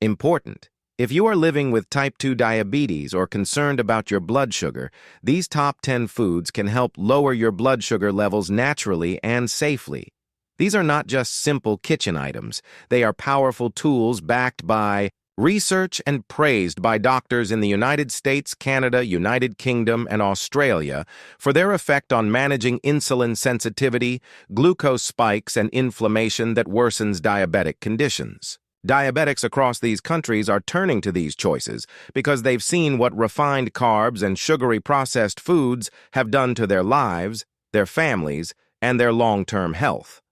Important. If you are living with type 2 diabetes or concerned about your blood sugar, these top 10 foods can help lower your blood sugar levels naturally and safely. These are not just simple kitchen items. They are powerful tools backed by research and praised by doctors in the United States, Canada, United Kingdom, and Australia for their effect on managing insulin sensitivity, glucose spikes, and inflammation that worsens diabetic conditions. Diabetics across these countries are turning to these choices because they've seen what refined carbs and sugary processed foods have done to their lives, their families, and their long-term health.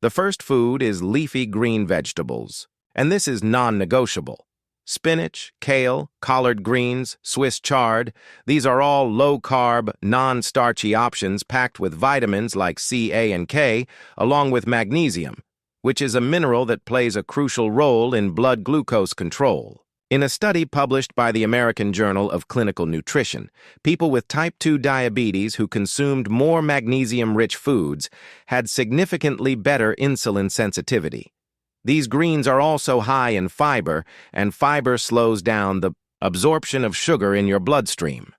The first food is leafy green vegetables, and this is non-negotiable. Spinach, kale, collard greens, Swiss chard, these are all low-carb, non-starchy options packed with vitamins like C, A, and K, along with magnesium, which is a mineral that plays a crucial role in blood glucose control. In a study published by the American Journal of Clinical Nutrition, people with type 2 diabetes who consumed more magnesium-rich foods had significantly better insulin sensitivity. These greens are also high in fiber, and fiber slows down the absorption of sugar in your bloodstream.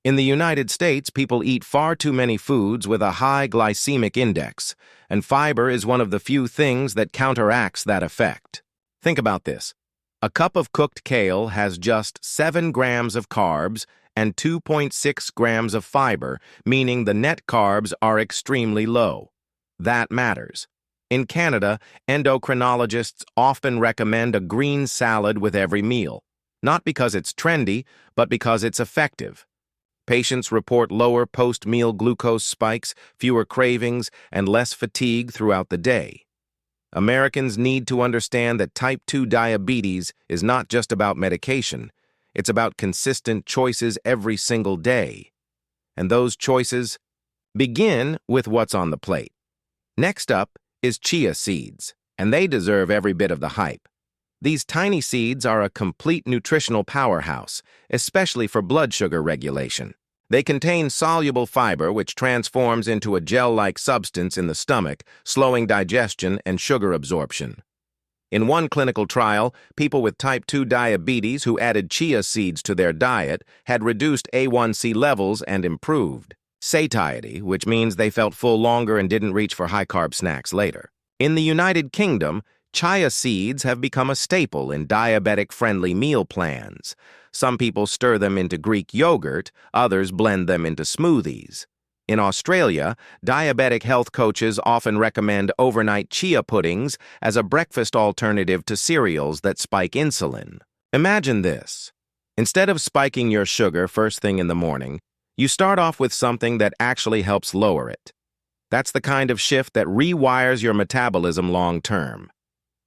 In the United States, people eat far too many foods with a high glycemic index, and fiber is one of the few things that counteracts that effect. Think about this. A cup of cooked kale has just 7 grams of carbs and 2.6 grams of fiber, meaning the net carbs are extremely low. That matters. In Canada, endocrinologists often recommend a green salad with every meal, not because it's trendy, but because it's effective. Patients report lower post-meal glucose spikes, fewer cravings, and less fatigue throughout the day. Americans need to understand that type 2 diabetes is not just about medication. It's about consistent choices every single day. And those choices begin with what's on the plate. Next up is chia seeds, and they deserve every bit of the hype. These tiny seeds are a complete nutritional powerhouse, especially for blood sugar regulation. They contain soluble fiber, which transforms into a gel-like substance in the stomach, slowing digestion and sugar absorption. In one clinical trial, people with type 2 diabetes who added chia seeds to their diet had reduced A1C levels and improved satiety, which means they felt full longer and didn't reach for high-carb snacks later. In the United Kingdom, chia seeds have become a staple in diabetic-friendly meal plans. Some people stir them into Greek yogurt, others blend them into smoothies. In Australia, diabetic health coaches often recommend overnight chia puddings as a breakfast alternative to cereals that spike insulin. Imagine this. Instead of spiking your sugar first thing in the morning, you start off with something that actually helps lower it. That's the kind of shift that rewires your metabolism long-term.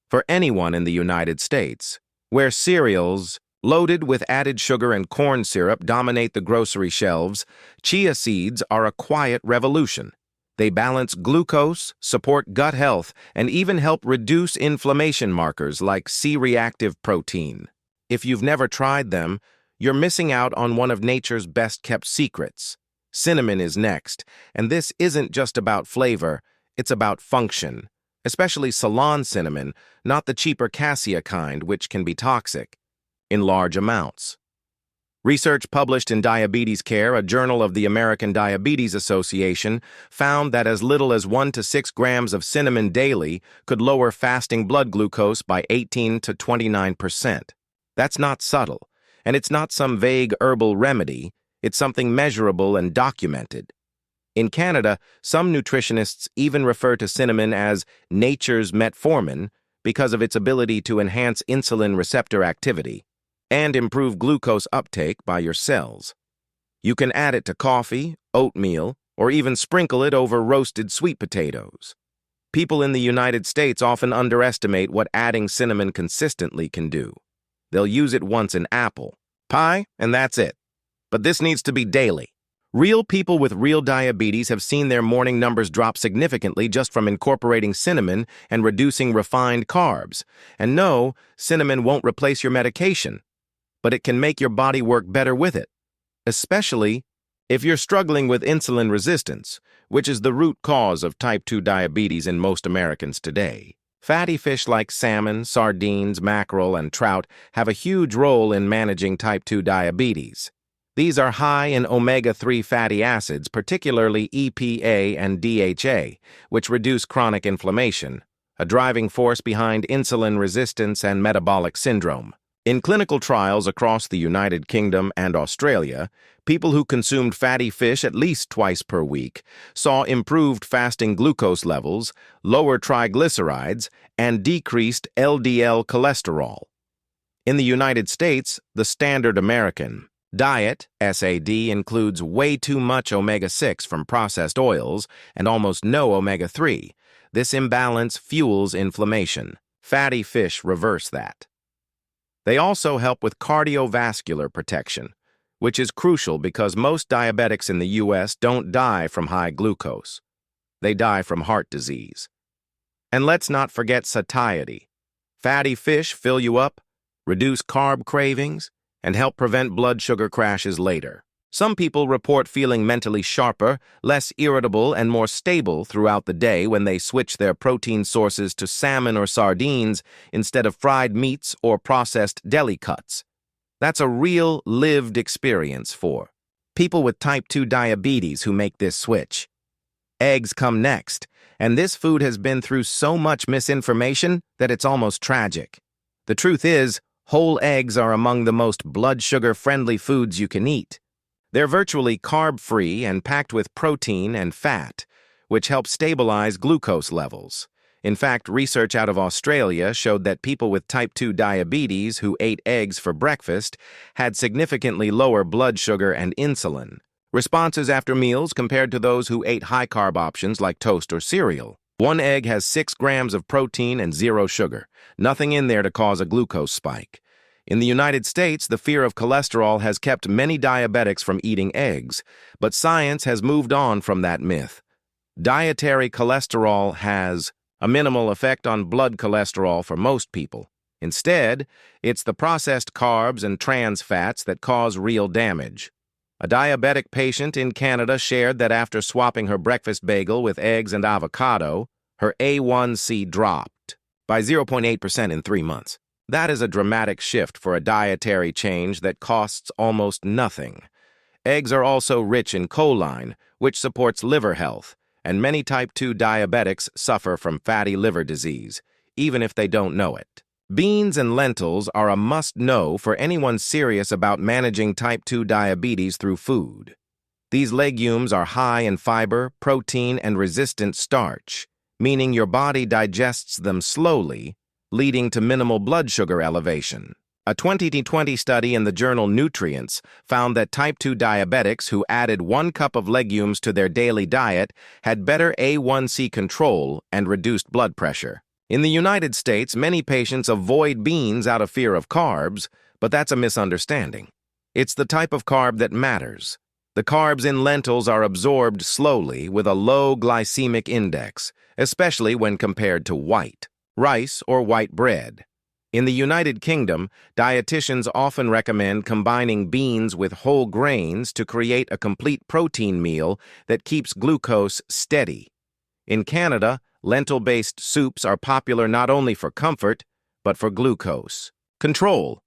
For anyone in the United States, where cereals loaded with added sugar and corn syrup dominate the grocery shelves, chia seeds are a quiet revolution. They balance glucose, support gut health, and even help reduce inflammation markers like C-reactive protein. If you've never tried them, you're missing out on one of nature's best-kept secrets. Cinnamon is next, and this isn't just about flavor, it's about function. Especially Ceylon cinnamon, not the cheaper cassia kind, which can be toxic in large amounts. Research published in Diabetes Care, a journal of the American Diabetes Association, found that as little as 1 to 6 grams of cinnamon daily could lower fasting blood glucose by 18 to 29%. That's not subtle, and it's not some vague herbal remedy, it's something measurable and documented. In Canada, some nutritionists even refer to cinnamon as nature's metformin because of its ability to enhance insulin receptor activity and improve glucose uptake by your cells. You can add it to coffee, oatmeal, or even sprinkle it over roasted sweet potatoes. People in the United States often underestimate what adding cinnamon consistently can do. They'll use it once in apple pie, and that's it. But this needs to be daily. Real people with real diabetes have seen their morning numbers drop significantly just from incorporating cinnamon and reducing refined carbs. And no, cinnamon won't replace your medication, but it can make your body work better with it, especially if you're struggling with insulin resistance, which is the root cause of type 2 diabetes in most Americans today. Fatty fish like salmon, sardines, mackerel, and trout have a huge role in managing type 2 diabetes. These are high in omega-3 fatty acids, particularly EPA and DHA, which reduce chronic inflammation, a driving force behind insulin resistance and metabolic syndrome. In clinical trials across the United Kingdom and Australia, people who consumed fatty fish at least twice per week saw improved fasting glucose levels, lower triglycerides, and decreased LDL cholesterol. In the United States, the standard American diet, SAD, includes way too much omega-6 from processed oils and almost no omega-3. This imbalance fuels inflammation. Fatty fish reverse that. They also help with cardiovascular protection, which is crucial because most diabetics in the U.S. don't die from high glucose. They die from heart disease. And let's not forget satiety. Fatty fish fill you up, reduce carb cravings, and help prevent blood sugar crashes later. Some people report feeling mentally sharper, less irritable, and more stable throughout the day when they switch their protein sources to salmon or sardines instead of fried meats or processed deli cuts. That's a real, lived experience for people with type 2 diabetes who make this switch. Eggs come next, and this food has been through so much misinformation that it's almost tragic. The truth is, whole eggs are among the most blood sugar-friendly foods you can eat. They're virtually carb-free and packed with protein and fat, which helps stabilize glucose levels. In fact, research out of Australia showed that people with type 2 diabetes who ate eggs for breakfast had significantly lower blood sugar and insulin responses after meals compared to those who ate high-carb options like toast or cereal. One egg has 6 grams of protein and 0 sugar, nothing in there to cause a glucose spike. In the United States, the fear of cholesterol has kept many diabetics from eating eggs, but science has moved on from that myth. Dietary cholesterol has a minimal effect on blood cholesterol for most people. Instead, it's the processed carbs and trans fats that cause real damage. A diabetic patient in Canada shared that after swapping her breakfast bagel with eggs and avocado, her A1C dropped by 0.8% in 3 months. That is a dramatic shift for a dietary change that costs almost nothing. Eggs are also rich in choline, which supports liver health, and many type 2 diabetics suffer from fatty liver disease, even if they don't know it. Beans and lentils are a must-know for anyone serious about managing type 2 diabetes through food. These legumes are high in fiber, protein, and resistant starch, meaning your body digests them slowly, leading to minimal blood sugar elevation. A 2020 study in the journal Nutrients found that type 2 diabetics who added 1 cup of legumes to their daily diet had better A1C control and reduced blood pressure. In the United States, many patients avoid beans out of fear of carbs, but that's a misunderstanding. It's the type of carb that matters. The carbs in lentils are absorbed slowly with a low glycemic index, especially when compared to white rice or white bread. In the United Kingdom, dietitians often recommend combining beans with whole grains to create a complete protein meal that keeps glucose steady. In Canada, lentil-based soups are popular not only for comfort, but for glucose control.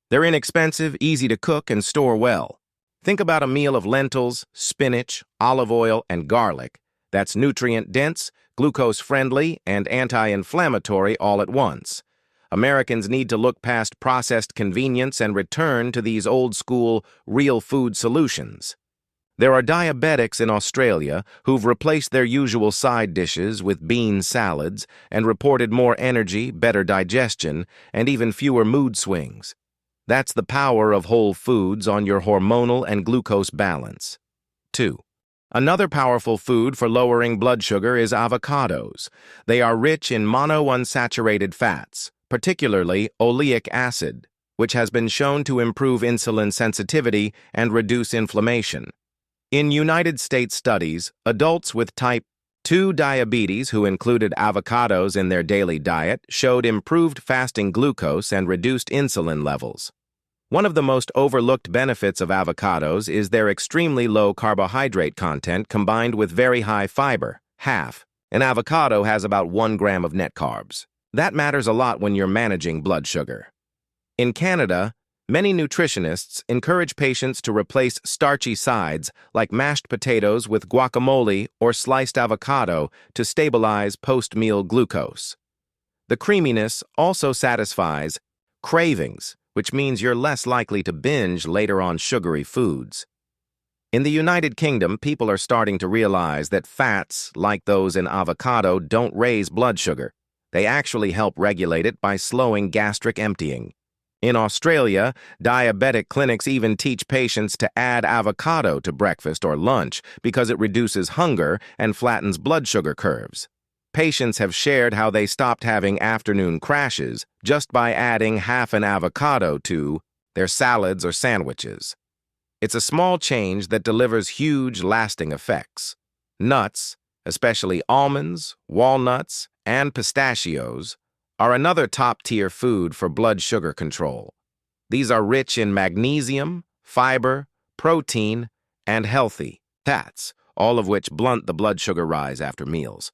They're inexpensive, easy to cook, and store well. Think about a meal of lentils, spinach, olive oil, and garlic that's nutrient-dense, glucose-friendly, and anti-inflammatory all at once. Americans need to look past processed convenience and return to these old-school, real food solutions. There are diabetics in Australia who've replaced their usual side dishes with bean salads and reported more energy, better digestion, and even fewer mood swings. That's the power of whole foods on your hormonal and glucose balance. 2. Another powerful food for lowering blood sugar is avocados. They are rich in monounsaturated fats, particularly oleic acid, which has been shown to improve insulin sensitivity and reduce inflammation. In United States studies, adults with type 2 diabetes who included avocados in their daily diet showed improved fasting glucose and reduced insulin levels. One of the most overlooked benefits of avocados is their extremely low carbohydrate content combined with very high fiber, half. An avocado has about 1 gram of net carbs. That matters a lot when you're managing blood sugar. In Canada, many nutritionists encourage patients to replace starchy sides like mashed potatoes with guacamole or sliced avocado to stabilize post-meal glucose. The creaminess also satisfies cravings, which means you're less likely to binge later on sugary foods. In the United Kingdom, people are starting to realize that fats, like those in avocado, don't raise blood sugar. They actually help regulate it by slowing gastric emptying. In Australia, diabetic clinics even teach patients to add avocado to breakfast or lunch because it reduces hunger and flattens blood sugar curves. Patients have shared how they stopped having afternoon crashes just by adding half an avocado to their salads or sandwiches. It's a small change that delivers huge, lasting effects. Nuts, especially almonds, walnuts, and pistachios, are another top-tier food for blood sugar control. These are rich in magnesium, fiber, protein, and healthy fats, all of which blunt the blood sugar rise after meals.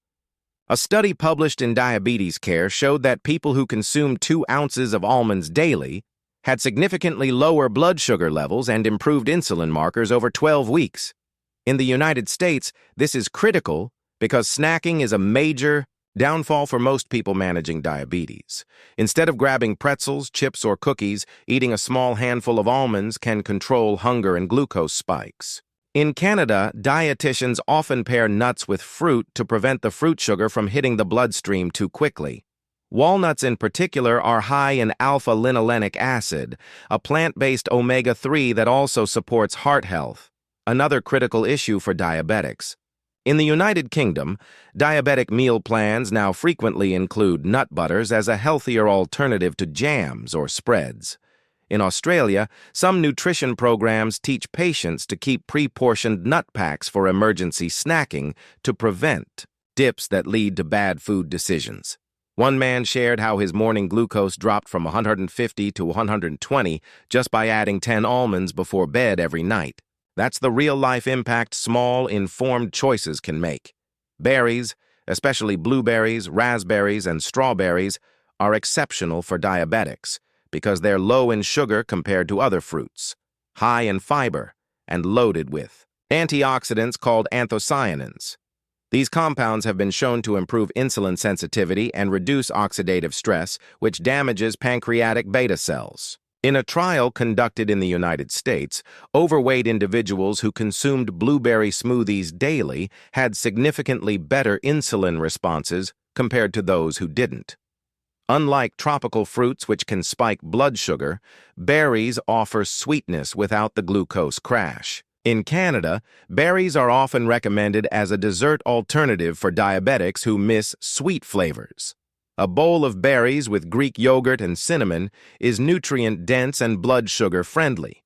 A study published in Diabetes Care showed that people who consumed 2 ounces of almonds daily had significantly lower blood sugar levels and improved insulin markers over 12 weeks. In the United States, this is critical because snacking is a major downfall for most people managing diabetes. Instead of grabbing pretzels, chips, or cookies, eating a small handful of almonds can control hunger and glucose spikes. In Canada, dietitians often pair nuts with fruit to prevent the fruit sugar from hitting the bloodstream too quickly. Walnuts in particular are high in alpha-linolenic acid, a plant-based omega-3 that also supports heart health, another critical issue for diabetics. In the United Kingdom, diabetic meal plans now frequently include nut butters as a healthier alternative to jams or spreads. In Australia, some nutrition programs teach patients to keep pre-portioned nut packs for emergency snacking to prevent dips that lead to bad food decisions. One man shared how his morning glucose dropped from 150 to 120 just by adding 10 almonds before bed every night. That's the real-life impact small, informed choices can make. Berries, especially blueberries, raspberries, and strawberries, are exceptional for diabetics because they're low in sugar compared to other fruits, high in fiber, and loaded with antioxidants called anthocyanins. These compounds have been shown to improve insulin sensitivity and reduce oxidative stress, which damages pancreatic beta cells. In a trial conducted in the United States, overweight individuals who consumed blueberry smoothies daily had significantly better insulin responses compared to those who didn't. Unlike tropical fruits which can spike blood sugar, berries offer sweetness without the glucose crash. In Canada, berries are often recommended as a dessert alternative for diabetics who miss sweet flavors. A bowl of berries with Greek yogurt and cinnamon is nutrient-dense and blood sugar-friendly.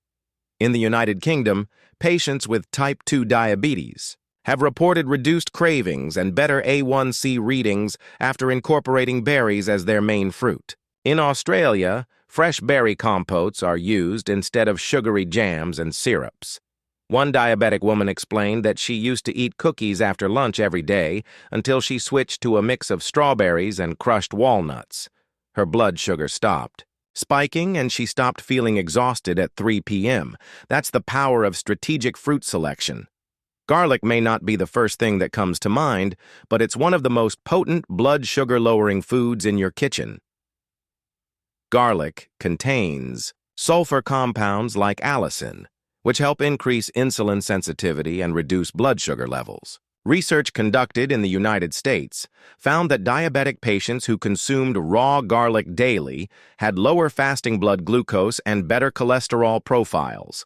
In the United Kingdom, patients with type 2 diabetes have reported reduced cravings and better A1C readings after incorporating berries as their main fruit. In Australia, fresh berry compotes are used instead of sugary jams and syrups. One diabetic woman explained that she used to eat cookies after lunch every day until she switched to a mix of strawberries and crushed walnuts. Her blood sugar stopped spiking, and she stopped feeling exhausted at 3 p.m. That's the power of strategic fruit selection. Garlic may not be the first thing that comes to mind, but it's one of the most potent blood sugar-lowering foods in your kitchen. Garlic contains sulfur compounds like allicin, which help increase insulin sensitivity and reduce blood sugar levels. Research conducted in the United States found that diabetic patients who consumed raw garlic daily had lower fasting blood glucose and better cholesterol profiles.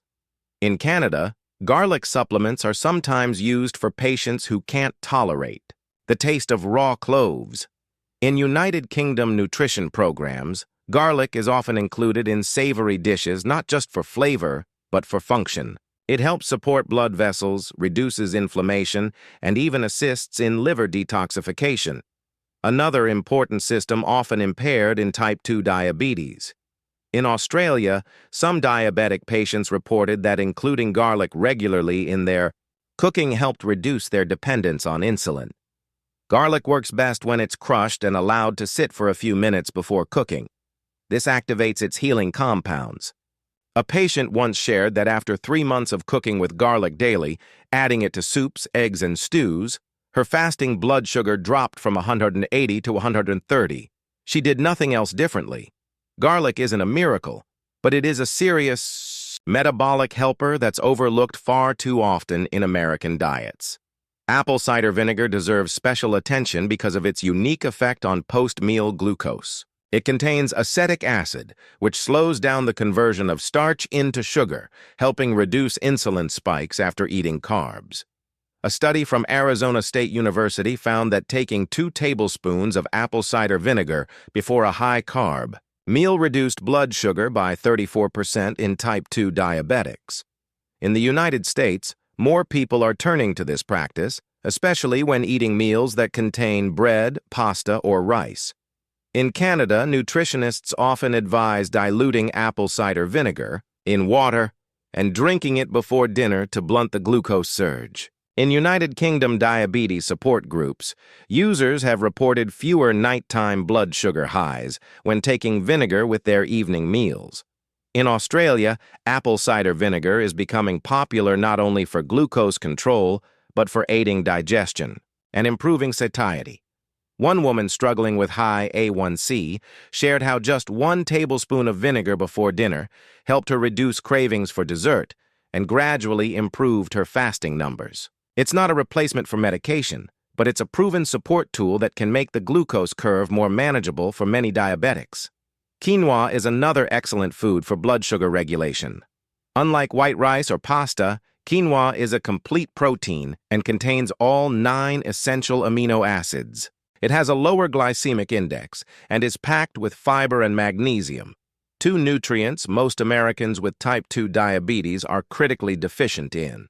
In Canada, garlic supplements are sometimes used for patients who can't tolerate the taste of raw cloves. In United Kingdom nutrition programs, garlic is often included in savory dishes not just for flavor, but for function. It helps support blood vessels, reduces inflammation, and even assists in liver detoxification, another important system often impaired in type 2 diabetes. In Australia, some diabetic patients reported that including garlic regularly in their cooking helped reduce their dependence on insulin. Garlic works best when it's crushed and allowed to sit for a few minutes before cooking. This activates its healing compounds. A patient once shared that after 3 months of cooking with garlic daily, adding it to soups, eggs, and stews, her fasting blood sugar dropped from 180 to 130. She did nothing else differently. Garlic isn't a miracle, but it is a serious metabolic helper that's overlooked far too often in American diets. Apple cider vinegar deserves special attention because of its unique effect on post-meal glucose. It contains acetic acid, which slows down the conversion of starch into sugar, helping reduce insulin spikes after eating carbs. A study from Arizona State University found that taking 2 tablespoons of apple cider vinegar before a high-carb meal reduced blood sugar by 34% in type 2 diabetics. In the United States, more people are turning to this practice, especially when eating meals that contain bread, pasta, or rice. In Canada, nutritionists often advise diluting apple cider vinegar in water and drinking it before dinner to blunt the glucose surge. In United Kingdom diabetes support groups, users have reported fewer nighttime blood sugar highs when taking vinegar with their evening meals. In Australia, apple cider vinegar is becoming popular not only for glucose control, but for aiding digestion and improving satiety. One woman struggling with high A1C shared how just 1 tablespoon of vinegar before dinner helped her reduce cravings for dessert and gradually improved her fasting numbers. It's not a replacement for medication, but it's a proven support tool that can make the glucose curve more manageable for many diabetics. Quinoa is another excellent food for blood sugar regulation. Unlike white rice or pasta, quinoa is a complete protein and contains all 9 essential amino acids. It has a lower glycemic index and is packed with fiber and magnesium, 2 nutrients most Americans with type 2 diabetes are critically deficient in.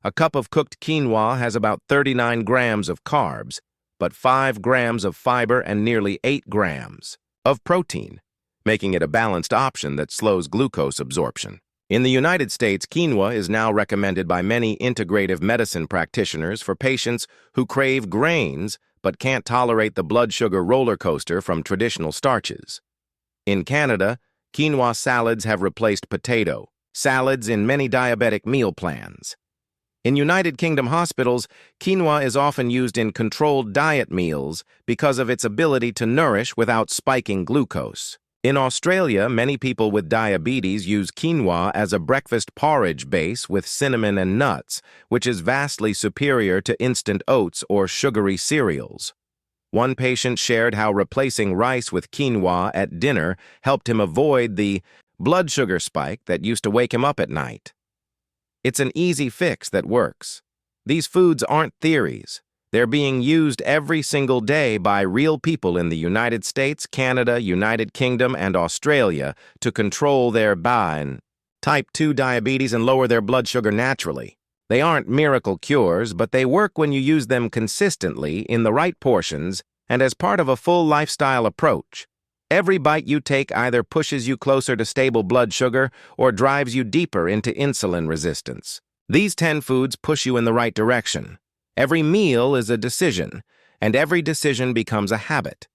A cup of cooked quinoa has about 39 grams of carbs, but 5 grams of fiber and nearly 8 grams of protein, making it a balanced option that slows glucose absorption. In the United States, quinoa is now recommended by many integrative medicine practitioners for patients who crave grains but can't tolerate the blood sugar roller coaster from traditional starches. In Canada, quinoa salads have replaced potato salads in many diabetic meal plans. In United Kingdom hospitals, quinoa is often used in controlled diet meals because of its ability to nourish without spiking glucose. In Australia, many people with diabetes use quinoa as a breakfast porridge base with cinnamon and nuts, which is vastly superior to instant oats or sugary cereals. One patient shared how replacing rice with quinoa at dinner helped him avoid the blood sugar spike that used to wake him up at night. It's an easy fix that works. These foods aren't theories. They're being used every single day by real people in the United States, Canada, United Kingdom, and Australia to control their type 2 diabetes and lower their blood sugar naturally. They aren't miracle cures, but they work when you use them consistently in the right portions and as part of a full lifestyle approach. Every bite you take either pushes you closer to stable blood sugar or drives you deeper into insulin resistance. These 10 foods push you in the right direction. Every meal is a decision, and every decision becomes a habit.